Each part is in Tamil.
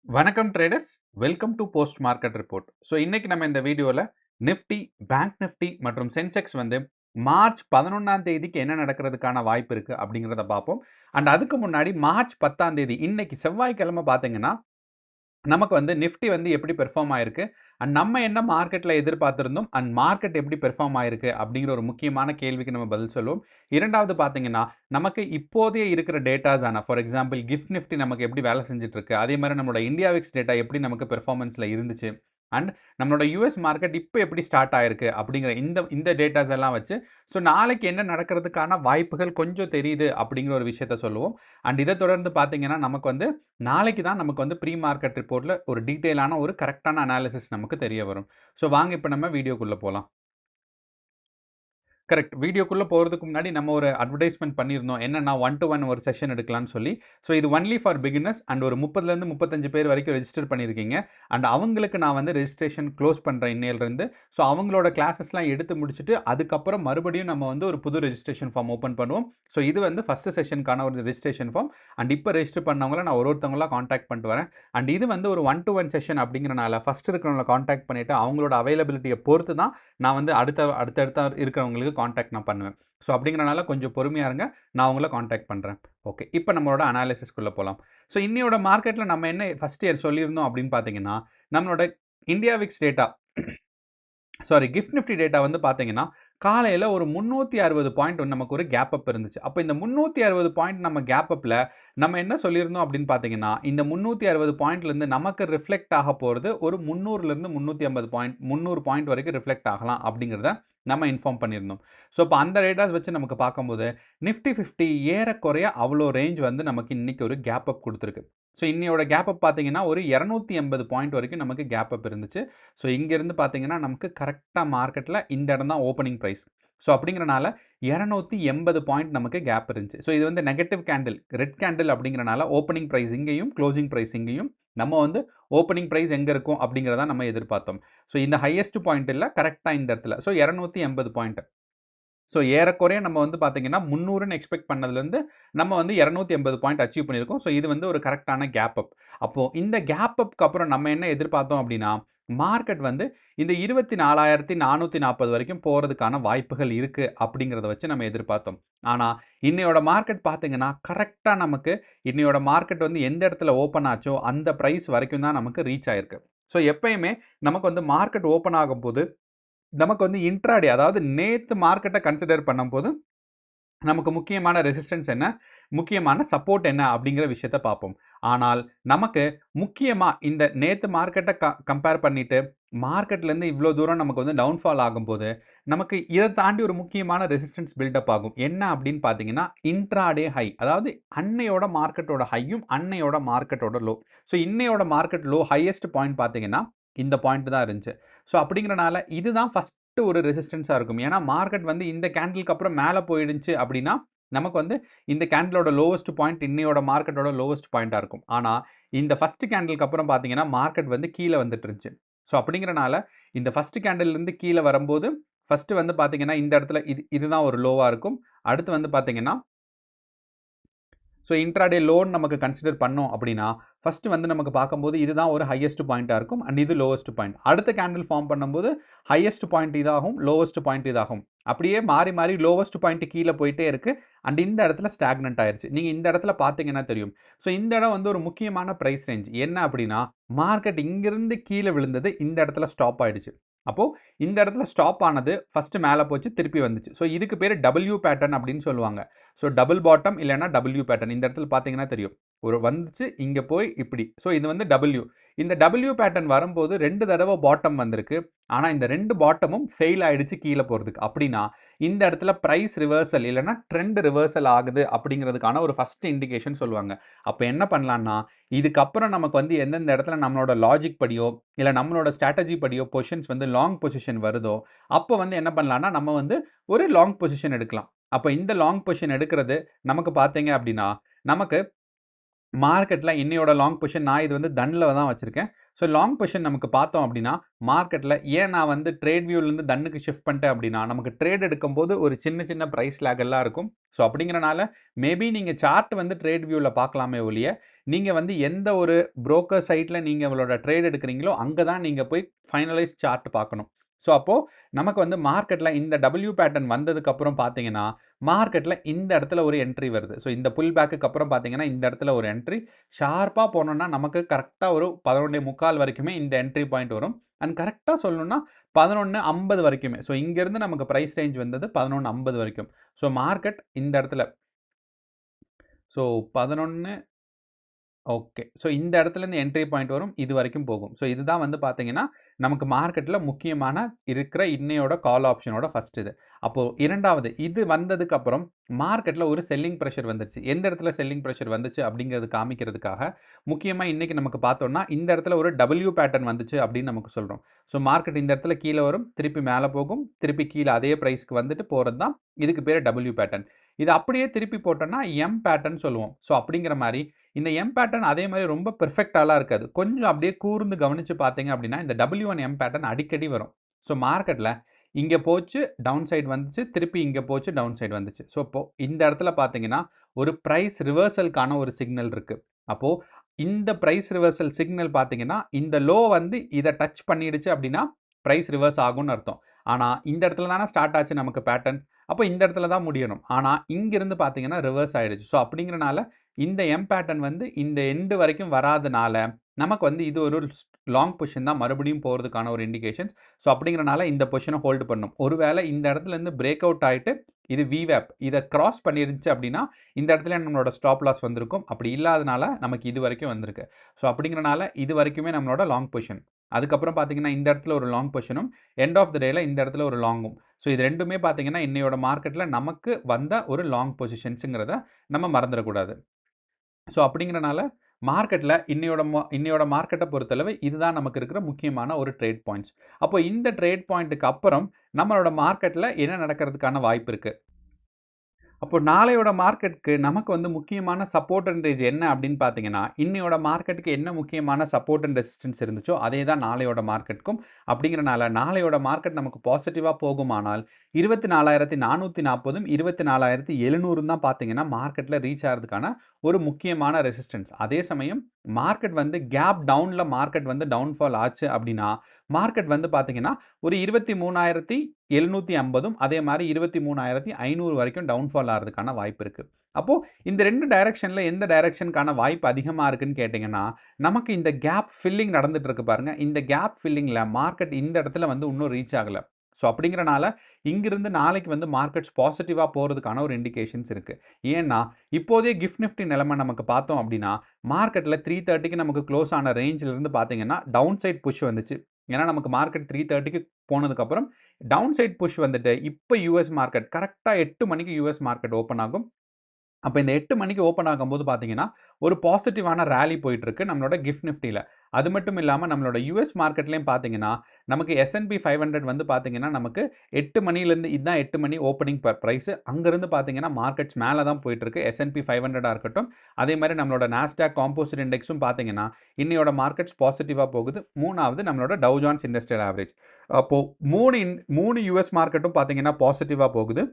வணக்கம் traders, welcome to post market report. So இன்னைக்கு நம்ம இந்த வீடியோவில் நிஃப்டி, பேங்க் நிஃப்டி மற்றும் சென்செக்ஸ் வந்து மார்ச் 11ஆம் தேதிக்கு என்ன நடக்கிறதுக்கான வாய்ப்பு இருக்குது அப்படிங்கிறத பார்ப்போம். அண்ட் அதுக்கு முன்னாடி மார்ச் 10ஆம் தேதி இன்னைக்கு செவ்வாய்க்கிழமை பார்த்தீங்கன்னா நமக்கு வந்து நிஃப்டி வந்து எப்படி பெர்ஃபார்ம் ஆயிருக்கு அண்ட் நம்ம என்ன மார்க்கெட்டில் எதிர்பார்த்துருந்தோம் அண்ட் மார்க்கெட் எப்படி பெர்ஃபார்ம் ஆயிருக்கு அப்படிங்கிற ஒரு முக்கியமான கேள்விக்கு நம்ம பதில் சொல்லுவோம். இரண்டாவது பார்த்தீங்கன்னா நமக்கு இப்போதைய இருக்கிற டேட்டாஸ் ஆன ஃபார் எக்ஸாம்பிள் கிஃப்ட் நிஃப்டி நமக்கு எப்படி வேலை செஞ்சுட்டு இருக்கு, அதே மாதிரி நம்மளோட இந்தியா விக்ஸ் டேட்டா எப்படி நமக்கு பெர்ஃபார்மன்ஸில் இருந்துச்சு அண்ட் நம்மளோட யூஎஸ் மார்க்கெட் இப்போ எப்படி ஸ்டார்ட் ஆயிருக்கு அப்படிங்கிற இந்த டேட்டாஸ் எல்லாம் வச்சு ஸோ நாளைக்கு என்ன நடக்கிறதுக்கான வாய்ப்புகள் கொஞ்சம் தெரியுது அப்படிங்கிற ஒரு விஷயத்த சொல்லுவோம். அண்ட் இதை தொடர்ந்து பார்த்தீங்கன்னா நமக்கு வந்து நாளைக்கு தான் நமக்கு வந்து ப்ரீ மார்க்கெட் ரிப்போர்ட்டில் ஒரு டீட்டெயிலான ஒரு கரெக்டான அனாலிசிஸ் நமக்கு தெரிய வரும். ஸோ வாங்க இப்போ நம்ம வீடியோக்குள்ளே போகலாம். கரெக்ட். வீடியோக்குள்ளே போகிறதுக்கு முன்னாடி நம்ம ஒரு அட்வர்டைஸ்மெண்ட் பண்ணியிருந்தோம். என்னன்னா 1-to-1 ஒரு செஷன் எடுக்கலாம்னு சொல்லி. ஸோ இது ஒன்லி ஃபார் பிகினர்ஸ் அண்ட் ஒரு 30லேருந்து 35 பேர் வரைக்கும் ரெஜிஸ்டர் பண்ணியிருக்கீங்க. அண்ட் அவங்களுக்கு நான் வந்து ரெஜிஸ்ட்ரேஷன் க்ளோஸ் பண்ணுறேன் இன்னையிலிருந்து. ஸோ அவங்களோட கிளாஸஸ்லாம் எடுத்து முடிச்சுட்டு அதுக்கப்புறம் மறுபடியும் நம்ம வந்து ஒரு புது ரெஜிஸ்ட்ரேஷன் ஃபார்ம் ஓப்பன் பண்ணுவோம். ஸோ இது வந்து ஃபஸ்ட்டு செஷனுக்கான ஒரு ரெஜிஸ்ட்ரேஷன் ஃபார்ம். அண்ட் இப்போ ரெஜிஸ்டர் பண்ணவங்கள நான் ஒருத்தவங்களா காண்டாக்ட் பண்ணிட்டு வரேன். அண்ட் இது வந்து ஒரு 1-to-1 செஷன் அப்படிங்கிறனால ஃபஸ்ட் இருக்கிறவங்களை காண்டாக்ட் பண்ணிவிட்டு அவங்களோட அவைலபிலிட்டியை பொறுத்து தான் நான் வந்து அடுத்தடுத்த இருக்கிறவங்களுக்கு காண்டாக்ட் நான் பண்ணுவேன். ஸோ அப்படிங்கிறனால கொஞ்சம் பொறுமையாக இருங்க, நான் உங்களை காண்டாக்ட் பண்ணுறேன். ஓகே, இப்போ நம்மளோட அனாலிசிஸ்க்குள்ளே போகலாம். ஸோ இன்னையோட மார்க்கெட்டில் நம்ம என்ன ஃபஸ்ட் இயர் சொல்லியிருந்தோம் அப்படின்னு பார்த்தீங்கன்னா நம்மளோட India Vicks data gift Nifty data வந்து பார்த்தீங்கன்னா காலையில் ஒரு 360 பாயிண்ட் நமக்கு ஒரு கேப் அப் இருந்துச்சு. அப்போ இந்த 360 பாயிண்ட் நம்ம கேப் அப்பில் நம்ம என்ன சொல்லியிருந்தோம் அப்படின்னு பார்த்தீங்கன்னா இந்த 360 பாயிண்ட்லேருந்து நமக்கு ரிஃப்ளெக்ட் ஆக போகிறது ஒரு 300லேருந்து 350 பாயிண்ட் 300 பாயிண்ட் வரைக்கும் ரிஃப்ளெக்ட் ஆகலாம் அப்படிங்கிறத நம்ம இன்ஃபார்ம் பண்ணியிருந்தோம். ஸோ இப்போ அந்த டேட்டாஸ் வச்சு நமக்கு பார்க்கும்போது நிஃப்டி 50 ஏறக்குறைய அவ்வளோ ரேஞ்ச் வந்து நமக்கு இன்றைக்கி ஒரு கேப் அப் கொடுத்துருக்கு. ஸோ இன்னையோட கேப் அப் பார்த்தீங்கன்னா ஒரு 280 பாயிண்ட் வரைக்கும் நமக்கு கேப் அப் இருந்துச்சு. ஸோ இங்கேருந்து பார்த்தீங்கன்னா நமக்கு கரெக்டாக மார்க்கெட்டில் இந்த இடம் தான் ஓப்பனிங் ப்ரைஸ். ஸோ அப்படிங்கிறனால 280 பாயிண்ட் நமக்கு கேப் இருந்துச்சு. ஸோ இது வந்து நெகட்டிவ் கேண்டில், ரெட் கேண்டில் அப்படிங்கிறனால ஓப்பனிங் ப்ரைஸ் இங்கேயும் க்ளோசிங் ப்ரைஸ் இங்கேயும் நம்ம வந்து ஓப்பனிங் ப்ரைஸ் எங்கே இருக்கும் அப்படிங்கிறத நம்ம எதிர்பார்த்தோம். ஸோ இந்த ஹையஸ்ட் பாயிண்ட் இல்லை, கரெக்டாக இந்த இடத்துல. So 280 point. ஸோ ஏறக்குறைய நம்ம வந்து பார்த்தீங்கன்னா 300ன்னு எக்ஸ்பெக்ட் பண்ணதுலேருந்து நம்ம வந்து 280 பாயிண்ட் அச்சீவ் பண்ணியிருக்கோம். ஸோ இது வந்து ஒரு கரெக்டான கேப் அப். அப்போது இந்த கேப் அப்க்கு அப்புறம் நம்ம என்ன எதிர்பார்த்தோம் அப்படின்னா மார்க்கெட் வந்து இந்த 24,440 வரைக்கும் போகிறதுக்கான வாய்ப்புகள் இருக்குது அப்படிங்கிறத வச்சு நம்ம எதிர்பார்த்தோம். ஆனால் இன்னையோட மார்க்கெட் பார்த்தீங்கன்னா கரெக்டாக நமக்கு இன்னையோட மார்க்கெட் வந்து எந்த இடத்துல ஓப்பன் ஆச்சோ அந்த ப்ரைஸ் வரைக்கும் தான் நமக்கு ரீச் ஆயிருக்கு. ஸோ எப்பயுமே நமக்கு வந்து மார்க்கெட் ஓப்பன் ஆகும்போது நமக்கு வந்து இன்ட்ராடே, அதாவது நேற்று மார்க்கெட்டை கன்சிடர் பண்ணும்போது நமக்கு முக்கியமான ரெசிஸ்டன்ஸ் என்ன, முக்கியமான சப்போர்ட் என்ன அப்படிங்கிற விஷயத்த பார்ப்போம். ஆனால் நமக்கு முக்கியமாக இந்த நேற்று மார்க்கெட்டை கம்பேர் பண்ணிவிட்டு மார்க்கெட்லேருந்து இவ்வளோ தூரம் நமக்கு வந்து டவுன்ஃபால் ஆகும்போது நமக்கு இதை தாண்டி ஒரு முக்கியமான ரெசிஸ்டன்ஸ் பில்டப் ஆகும். என்ன அப்படின்னு பார்த்தீங்கன்னா இன்ட்ராடே ஹை, அதாவது அன்னையோட மார்க்கெட்டோட ஹையும் அன்னையோட மார்க்கெட்டோட லோ. ஸோ இன்னையோட மார்க்கெட் லோ ஹையஸ்ட் பாயிண்ட் பார்த்தீங்கன்னா இந்த பாயிண்ட் தான் இருந்துச்சு. ஸோ அப்படிங்கிறனால இதுதான் ஃபஸ்ட்டு ஒரு ரெசிஸ்டன்ஸாக இருக்கும். ஏன்னா மார்க்கெட் வந்து இந்த கேண்டிலுக்கு அப்புறம் மேலே போயிடுச்சு அப்படின்னா நமக்கு வந்து இந்த கேண்டிலோட லோவஸ்ட் பாயிண்ட் இன்னையோட மார்க்கெட்டோட லோவஸ்ட் பாயிண்ட்டாக இருக்கும். ஆனால் இந்த ஃபஸ்ட்டு கேண்டிலுக்கு அப்புறம் பார்த்தீங்கன்னா மார்க்கெட் வந்து கீழே வந்துட்டு இருந்துச்சு. ஸோ அப்படிங்கிறனால இந்த ஃபஸ்ட்டு கேண்டில்லேருந்து கீழே வரும்போது ஃபஸ்ட்டு வந்து பார்த்தீங்கன்னா இந்த இடத்துல இதுதான் ஒரு லோவாக இருக்கும். அடுத்து வந்து பார்த்தீங்கன்னா ஸோ இன்ட்ராடே லோன் நமக்கு கன்சிடர் பண்ணோம் அப்படின்னா ஃபஸ்ட்டு வந்து நமக்கு பார்க்கும்போது இதுதான் ஒரு ஹையஸ்ட் பாயிண்ட்டாக இருக்கும் அண்ட் இது லோவஸ்ட் பாயிண்ட். அடுத்த கேண்டில் ஃபார்ம் பண்ணும்போது ஹையஸ்ட் பாயிண்ட் இதாகும், லோவஸ்ட் பாயிண்ட் இதாகும். அப்படியே மாறி மாறி லோவஸ்ட் பாயிண்ட் கீழே போயிட்டே இருக்குது அண்ட் இந்த இடத்துல ஸ்டாக்னன்ட் ஆயிடுச்சு. நீங்கள் இந்த இடத்துல பார்த்தீங்கன்னா தெரியும். ஸோ இந்த இடம் வந்து ஒரு முக்கியமான ப்ரைஸ் ரேஞ்ச். என்ன அப்படின்னா மார்க்கெட் இங்கிருந்து கீழே விழுந்தது, இந்த இடத்துல ஸ்டாப் ஆயிடுச்சு. அப்போது இந்த இடத்துல ஸ்டாப் ஆனது ஃபஸ்ட்டு மேலே போச்சு, திருப்பி வந்துச்சு. ஸோ இதுக்கு பேர் டபிள்யூ பேட்டர்ன் அப்படின்னு சொல்லுவாங்க. ஸோ டபுள் பாட்டம் இல்லைன்னா டபிள்யூ பேட்டர்ன். இந்த இடத்துல பார்த்தீங்கன்னா தெரியும், ஒரு வந்துச்சு இங்கே போய் இப்படி. ஸோ இது வந்து டபிள்யூ. இந்த டபிள்யூ பேட்டர்ன் வரும்போது 2 தடவை பாட்டம் வந்திருக்கு. ஆனால் இந்த 2 பாட்டமும் ஃபெயில் ஆகிடுச்சு கீழே போகிறதுக்கு. அப்படின்னா இந்த இடத்துல ப்ரைஸ் ரிவர்சல் இல்லைன்னா ட்ரெண்ட் ரிவர்சல் ஆகுது அப்படிங்கிறதுக்கான ஒரு ஃபஸ்ட் இண்டிகேஷன் சொல்லுவாங்க. அப்போ என்ன பண்ணலான்னா இதுக்கப்புறம் நமக்கு வந்து எந்தெந்த இடத்துல நம்மளோட லாஜிக் படியோ இல்லை நம்மளோட ஸ்ட்ராட்டஜி படியோ பொசிஷன்ஸ் வந்து லாங் பொசிஷன் வருதோ அப்போ வந்து என்ன பண்ணலான்னா நம்ம வந்து ஒரு லாங் பொசிஷன் எடுக்கலாம். அப்போ இந்த லாங் பொசிஷன் எடுக்கிறது நமக்கு பார்த்தீங்க அப்படின்னா நமக்கு மார்க்கெட்டில் இன்னையோட லாங் பொசிஷன் நான் இது வந்து தன்னில் தான் வச்சுருக்கேன். ஸோ லாங் பொசிஷன் நமக்கு பார்த்தோம் அப்படின்னா மார்க்கெட்டில் ஏன் நான் வந்து ட்ரேட் வியூலேருந்து தன்னுக்கு ஷிஃப்ட் பண்ணிட்டேன் அப்படின்னா நமக்கு ட்ரேட் எடுக்கும்போது ஒரு சின்ன சின்ன ப்ரைஸ் லேக் எல்லாம் இருக்கும். ஸோ அப்படிங்கிறனால மேபி நீங்கள் சார்ட் வந்து ட்ரேட் வியூவில் பார்க்கலாமே ஒழிய நீங்க வந்து எந்த ஒரு புரோக்கர் சைட்ல நீங்க உங்களோட ட்ரேட் எடுக்கிறீங்களோ, அங்க தான் நீங்க போய் ஃபைனலைஸ் சார்ட் பார்க்கணும். ஸோ, அப்போ நமக்கு வந்து மார்க்கெட்ல இந்த டபிள்யூ பேட்டர்ன் வந்ததுக்கப்புறம் பார்த்தீங்கன்னா, மார்க்கெட்ல இந்த இடத்துல ஒரு என்ட்ரி வருது. ஸோ, இந்த புல் பேக்குக்கு அப்புறம் பார்த்தீங்கன்னா, இந்த இடத்துல ஒரு என்ட்ரி. ஷார்ப்பா போனோம்னா, நமக்கு கரெக்ட்டா ஒரு 11:45 வரைக்குமே இந்த என்ட்ரி பாயிண்ட் வரும். அண்ட் கரெக்ட்டா சொல்லணும்னா 11:50 வரைக்குமே. ஸோ, இங்கேருந்து நமக்கு பிரைஸ் ரேஞ்ச் வந்தது 11:50 வரைக்கும். ஸோ, மார்க்கெட் இந்த இடத்துல ஸோ 11 ஓகே. ஸோ இந்த இடத்துலேருந்து என்ட்ரி பாயிண்ட் வரும். இது வரைக்கும் போகும். ஸோ இதுதான் வந்து பார்த்தீங்கன்னா, நமக்கு மார்க்கெட்ல முக்கியமான இருக்கிற இன்னையோட கால் ஆப்ஷனோட ஃபர்ஸ்ட் இது. அப்போ 2வது இது வந்ததுக்கப்புறம் மார்க்கெட்ல ஒரு செல்லிங் பிரஷர் வந்துருச்சு. எந்த இடத்துல செல்லிங் பிரஷர் வந்துச்சு அப்படிங்கிறது காமிக்கிறதுக்காக, முக்கியமா இன்னைக்கு நமக்கு பார்த்தோம்னா, இந்த இடத்துல ஒரு டபிள்யூ பேட்டர்ன் வந்துச்சு அப்படின்னு நமக்கு சொல்றோம். ஸோ மார்க்கெட் இந்த இடத்துல கீழ வரும், திருப்பி மேல போகும், திருப்பி கீழ அதே பிரைஸ்க்கு வந்துட்டு போறது தான் இதுக்கு பேரு டபிள்யூ பேட்டர்ன். இத அப்படியே திருப்பி போட்டோம்னா, எம் பேட்டர்ன் சொல்லுவோம். ஸோ அப்படிங்கிற மாரி இந்த எம் பேட்டர்ன் அதே மாரி ரொம்ப பெர்ஃபெக்ட்டாலாம் இருக்காது. கொஞ்சம் அப்படியே கூர்ந்து கவனிச்சு பார்த்தீங்க அப்படின்னா, இந்த W1 எம் பேட்டர்ன் அடிக்கடி வரும். ஸோ மார்க்கெட்ல இங்க போச்சு, டவுன் சைடு வந்துச்சு, திருப்பி இங்க போச்சு, டவுன் சைடு வந்துச்சு. ஸோ இப்போ இந்த இடத்துல பார்த்தீங்கன்னா, ஒரு பிரைஸ் ரிவர்சலுக்கான ஒரு சிக்னல் இருக்கு. அப்போ இந்த பிரைஸ் ரிவர்சல் சிக்னல் பார்த்தீங்கன்னா, இந்த லோ வந்து இத டச் பண்ணிடுச்சு அப்படின்னா, பிரைஸ் ரிவர்ஸ் ஆகும்னு அர்த்தம். ஆனா இந்த இடத்துல தானே ஸ்டார்ட் ஆச்சு நமக்கு பேட்டர்ன். அப்போ இந்த இடத்துல தான் முடியணும். ஆனா இங்கிருந்து பார்த்தீங்கன்னா ரிவர்ஸ் ஆயிடுச்சு. ஸோ அப்படிங்கிறனால இந்த எம் பேட்டர்ன் வந்து இந்த எண்டு வரைக்கும் வராதனால, நமக்கு வந்து இது ஒரு லாங் பொசிஷன் தான் மறுபடியும் போறதுக்கான ஒரு இண்டிகேஷன்ஸ். ஸோ அப்படிங்கிறனால இந்த பொசிஷன ஹோல்ட் பண்ணும். ஒருவேளை இந்த இடத்துலேருந்து பிரேக் அவுட் ஆயிட்டு, இது VWAP இத கிராஸ் பண்ணிருந்துச்சு அப்படின்னா, இந்த இடத்துல நம்மளோட ஸ்டாப் லாஸ் வந்திருக்கும். அப்படி இல்லாதனால நமக்கு இது வரைக்கும் வந்திருக்கு. ஸோ அப்படிங்கிறனால இது வரைக்குமே நம்மளோட லாங் பொசிஷன். அதுக்கப்புறம் பார்த்தீங்கன்னா, இந்த இடத்துல ஒரு லாங் பொசிஷனும், எண்ட் ஆஃப் த டேல இந்த இடத்துல ஒரு லாங்கும். ஸோ இது 2மே பார்த்தீங்கன்னா, இன்னையோட மார்க்கெட்ல நமக்கு வந்த ஒரு லாங் பொசிஷன்ஸ்ங்கிறத நம்ம மறந்துறக்கூடாது. ஸோ அப்படிங்கிறனால மார்க்கெட்ல இன்னையோட மார்க்கெட்ட பொறுத்தளவு இதுதான் நமக்கு இருக்கிற முக்கியமான ஒரு ட்ரேட் பாயிண்ட்ஸ். அப்போ இந்த ட்ரேட் பாயிண்ட்க்கு அப்புறம் நம்மளோட மார்க்கெட்ல என்ன நடக்கிறதுக்கான வாய்ப்பு இருக்கு? அப்போ நாளையோட மார்க்கெட்க்கு நமக்கு வந்து முக்கியமான சப்போர்ட் அண்ட் ரேஞ்ச் என்ன அப்படின்னு பார்த்தீங்கன்னா, இன்னையோட மார்க்கெட்க்கு என்ன முக்கியமான சப்போர்ட் அண்ட் ரெசிஸ்டன்ஸ் இருந்துச்சோ, அதே தான் நாளையோட மார்க்கெட்க்கும். அப்படிங்கிறனால நாளையோட மார்க்கெட் நமக்கு பாசிட்டிவா போகுமானால் 24,440ம் 24,700ம் தான் பார்த்தீங்கன்னா, மார்க்கெட்ல ரீச் ஆறதுக்கான ஒரு முக்கியமான ரெசிஸ்டன்ஸ். அதே சமயம் மார்க்கெட் வந்து கேப் டவுன்ல மார்க்கெட் வந்து டவுன்ஃபால் ஆச்சு அப்படின்னா, மார்க்கெட் வந்து பார்த்தீங்கன்னா, ஒரு 23,750ம் அதே மாரி 23,500 வரைக்கும் டவுன்ஃபால் ஆறதுக்கான வாய்ப்பு இருக்கு. அப்போ இந்த 2 டைரக்ஷன்ல எந்த டைரக்ஷனுக்கான வாய்ப்பு அதிகமா இருக்குன்னு கேட்டீங்கன்னா, நமக்கு இந்த கேப் ஃபில்லிங் நடந்துட்டு இருக்கு பாருங்க. இந்த கேப் ஃபில்லிங்ல மார்க்கெட் இந்த இடத்துல வந்து இன்னும் ரீச் ஆகல. ஸோ அப்படிங்கிறனால இங்கிருந்து நாளைக்கு வந்து மார்க்கெட்ஸ் பாசிட்டிவா போறதுக்கான ஒரு இண்டிகேஷன்ஸ் இருக்கு. ஏன்னா, இப்போதைய கிஃப்ட் நிஃப்டி நிலைமை நமக்கு பார்த்தோம் அப்படின்னா, மார்க்கெட்ல 330க்கு நமக்கு க்ளோஸ் ஆன ரேஞ்சில இருந்து பார்த்தீங்கன்னா, டவுன் சைட் புஷ் வந்துச்சு. ஏன்னா, நமக்கு மார்க்கெட் 330க்கு போனதுக்கப்புறம் டவுன் சைட் புஷ் வந்துட்டு, இப்ப யுஎஸ் மார்க்கெட் கரெக்ட்டா 8 மணிக்கு யுஎஸ் மார்க்கெட் ஓப்பன் ஆகும். அப்ப இந்த 8 மணிக்கு ஓப்பன் ஆகும்போது பார்த்தீங்கன்னா, ஒரு பாசிட்டிவான ராலி போயிட்டுருக்கு நம்மளோட கிஃப்ட் நிஃப்டில. அது மட்டும் இல்லாம நம்மளோட யுஎஸ் மார்க்கெட்லயும் பார்த்தீங்கன்னா, நமக்கு S&P 500 வந்து பார்த்தீங்கன்னா, நமக்கு 8 மணிலேருந்து இதுதான் 8 மணி ஓப்பனிங் பிரைஸ். அங்கருந்து பார்த்தீங்கன்னா, மார்க்கெட்ஸ் மேல தான் போயிட்டுருக்கு. S&P 500ஆ இருக்கட்டும். அதே மாரி நம்மளோட நாஸ்டாக் காம்போசிட் இண்டெக்ஸும் பார்த்தீங்கன்னா, இன்னையோட மார்க்கெட்ஸ் பாசிட்டிவா போகுது. 3வது நம்மளோட டவ் ஜோன்ஸ் இண்டஸ்ட்ரியல் ஆவரேஜ். அப்போ 3 யுஎஸ் மார்க்கெட்டும் பார்த்தீங்கன்னா, பாசிட்டிவா போகுது.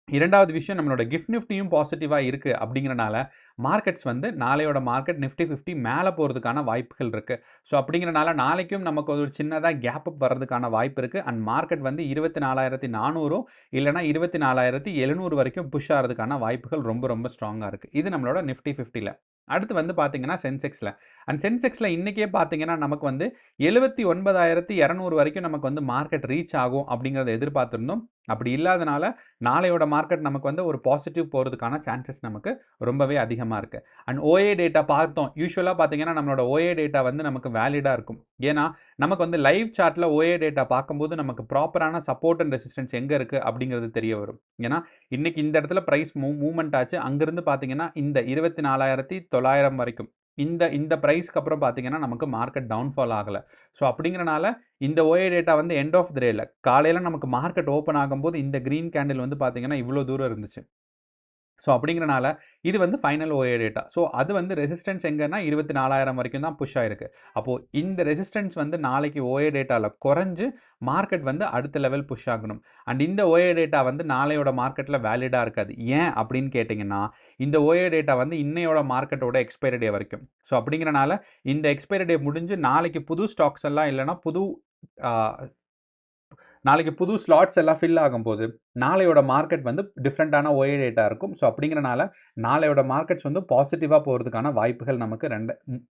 2வது விஷயம் நம்மளோட கிஃப்ட் நிஃப்டியும் பாசிட்டிவா இருக்கு அப்படிங்கிறனால, மார்க்கெட்ஸ் வந்து நாளையோட மார்க்கெட் நிஃப்டி 50 மேல போறதுக்கான வாய்ப்புகள் இருக்கு. ஸோ அப்படிங்கிறனால நாளைக்கும் நமக்கு ஒரு சின்னதா கேப் அப் வர்றதுக்கான வாய்ப்பு இருக்கு. அண்ட் மார்க்கெட் வந்து 24,400 இல்லன்னா 24,700 வரைக்கும் புஷ் ஆறதுக்கான வாய்ப்புகள் ரொம்ப ரொம்ப ஸ்ட்ராங்கா இருக்கு. இது நம்மளோட நிஃப்டி 50ல. அடுத்து வந்து பார்த்தீங்கன்னா சென்செக்ஸ்ல. அண்ட் சென்செக்ஸ்ல இன்னைக்கே பார்த்தீங்கன்னா, நமக்கு வந்து 79,200 வரைக்கும் நமக்கு வந்து மார்க்கெட் ரீச் ஆகும் அப்படிங்கிறத எதிர்பார்த்திருந்தோம். அப்படி இல்லாதனால நாளையோட மார்க்கெட் நமக்கு வந்து ஒரு பாசிட்டிவ் போறதுக்கான சான்சஸ் நமக்கு ரொம்பவே அதிகமா இருக்கு. அண்ட் OA டேட்டா பார்த்தோம். யூசுவலா பார்த்தீங்கன்னா, நம்மளோட OA டேட்டா வந்து நமக்கு வேலிடா இருக்கும். ஏன்னா, நமக்கு வந்து லைவ் சார்ட்ல OA டேட்டா பார்க்கும்போது நமக்கு ப்ராப்பரான சப்போர்ட் அண்ட் ரெசிஸ்டன்ஸ் எங்க இருக்கு அப்படிங்கிறது தெரிய வரும். ஏன்னா, இன்னைக்கு இந்த இடத்துல பிரைஸ் மூவ்மெண்ட் ஆச்சு. அங்கிருந்து பார்த்தீங்கன்னா, இந்த 24,900 வரைக்கும். இந்த பிரைஸ்க்கு அப்புறம் பார்த்தீங்கன்னா, நமக்கு மார்க்கெட் டவுன்ஃபால் ஆகல. ஸோ அப்படிங்கிறனால இந்த OA டேட்டா வந்து எண்ட் ஆஃப் த டேல காலையில நமக்கு மார்க்கெட் ஓப்பன் ஆகும்போது இந்த கிரீன் கேண்டில் வந்து பார்த்தீங்கன்னா, இவ்ளோ தூரம் இருந்துச்சு. ஸோ அப்படிங்கிறனால இது வந்து ஃபைனல் ஓஏ டேட்டா. ஸோ அது வந்து ரெசிஸ்டன்ஸ் எங்கன்னா 24,000 வரைக்கும் தான் புஷ் ஆயிருக்கு. அப்போது இந்த ரெசிஸ்டன்ஸ் வந்து நாளைக்கு ஓஏ டேட்டாவில் குறைஞ்சு மார்க்கெட் வந்து அடுத்த லெவல் புஷ் ஆகணும். அண்ட் இந்த ஓஏ டேட்டா வந்து நாளையோட மார்க்கெட்டில் வேலிடாக இருக்காது. ஏன் அப்படின்னு கேட்டிங்கன்னா, இந்த ஓஏ டேட்டா வந்து இன்னையோட மார்க்கெட்டோட எக்ஸ்பைரி டே வரைக்கும். ஸோ அப்படிங்கிறனால இந்த எக்ஸ்பைரி டே முடிஞ்சு நாளைக்கு புது ஸ்டாக்ஸ் எல்லாம் இல்லைன்னா நாளைக்கு புது ஸ்லாட்ஸ் எல்லாம் ஃபில் ஆகும்போது நாளையோட மார்க்கெட் வந்து டிஃப்ரெண்ட்டான ஓஏ டேட்டா இருக்கும். ஸோ அப்படிங்கிறனால நாளையோட மார்க்கெட்ஸ் வந்து பாசிட்டிவாக போகிறதுக்கான வாய்ப்புகள் நமக்கு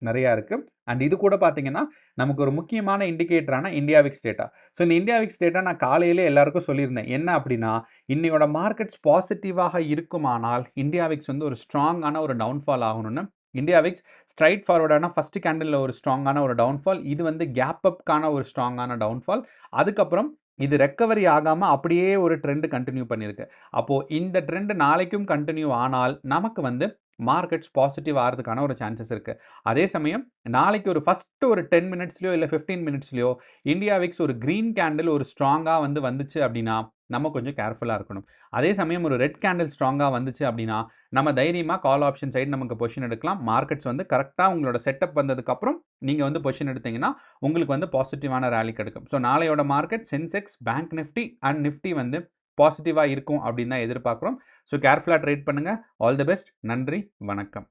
நிறையா இருக்குது. அண்ட் இது கூட பார்த்தீங்கன்னா நமக்கு ஒரு முக்கியமான இண்டிகேட்டரான இந்தியா விக்ஸ் டேட்டா. ஸோ இந்த இந்தியா விக்ஸ் டேட்டா நான் காலையிலே எல்லாருக்கும் சொல்லியிருந்தேன். என்ன அப்படின்னா, இன்னையோட மார்க்கெட்ஸ் பாசிட்டிவாக இருக்குமானால் இந்தியா விக்ஸ் வந்து ஒரு ஸ்ட்ராங்கான ஒரு டவுன்ஃபால் ஆகணும்னு இந்தியா விக்ஸ் ஸ்ட்ரைட் ஃபார்வர்டான ஃபர்ஸ்ட் கேண்டில் ஒரு ஸ்ட்ராங்கான ஒரு டவுன்ஃபால், இது வந்து கேப் அப்கான ஒரு ஸ்ட்ராங்கான டவுன்ஃபால், அதுக்கப்புறம் இது ரெக்கவரி ஆகாம அப்படியே ஒரு ட்ரெண்ட் கண்டினியூ பண்ணியிருக்கு. அப்போ இந்த ட்ரெண்ட் நாளைக்கும் கண்டினியூ ஆனால் நமக்கு வந்து மார்க்கெட்ஸ் பாசிட்டிவ் ஆகிறதுக்கான ஒரு சான்சஸ் இருக்கு. அதே சமயம் நாளைக்கு ஒரு ஃபர்ஸ்ட் ஒரு 10 மினிட்ஸ்லயோ இல்ல 15 மினிட்ஸ்லயோ இந்தியா விக்ஸ் ஒரு கிரீன் கேண்டில் ஒரு ஸ்ட்ராங்கா வந்து வந்துச்சு அப்படின்னா நம்ம கொஞ்சம் கேர்ஃபுல்லா இருக்கணும். அதே சமயம் ஒரு ரெட் கேண்டில் ஸ்ட்ராங்கா வந்துச்சு அப்படின்னா நம்ம தைரியமா கால் ஆப்ஷன் சைடு நமக்கு பொசிஷன் எடுக்கலாம். மார்க்கெட்ஸ் வந்து கரெக்டா உங்களோட செட்டப் வந்ததுக்கு அப்புறம் நீங்க வந்து பொசிஷன் எடுத்தீங்கன்னா உங்களுக்கு வந்து பாசிட்டிவான ரேலி கிடைக்கும். ஸோ நாளையோட market Sensex, bank Nifty and Nifty வந்து பாசிட்டிவா இருக்கும் அப்படின்னு தான் எதிர்பார்க்குறோம். ஸோ கேர்ஃபுல்லா ட்ரேட் பண்ணுங்க. All the best. நன்றி, வணக்கம்.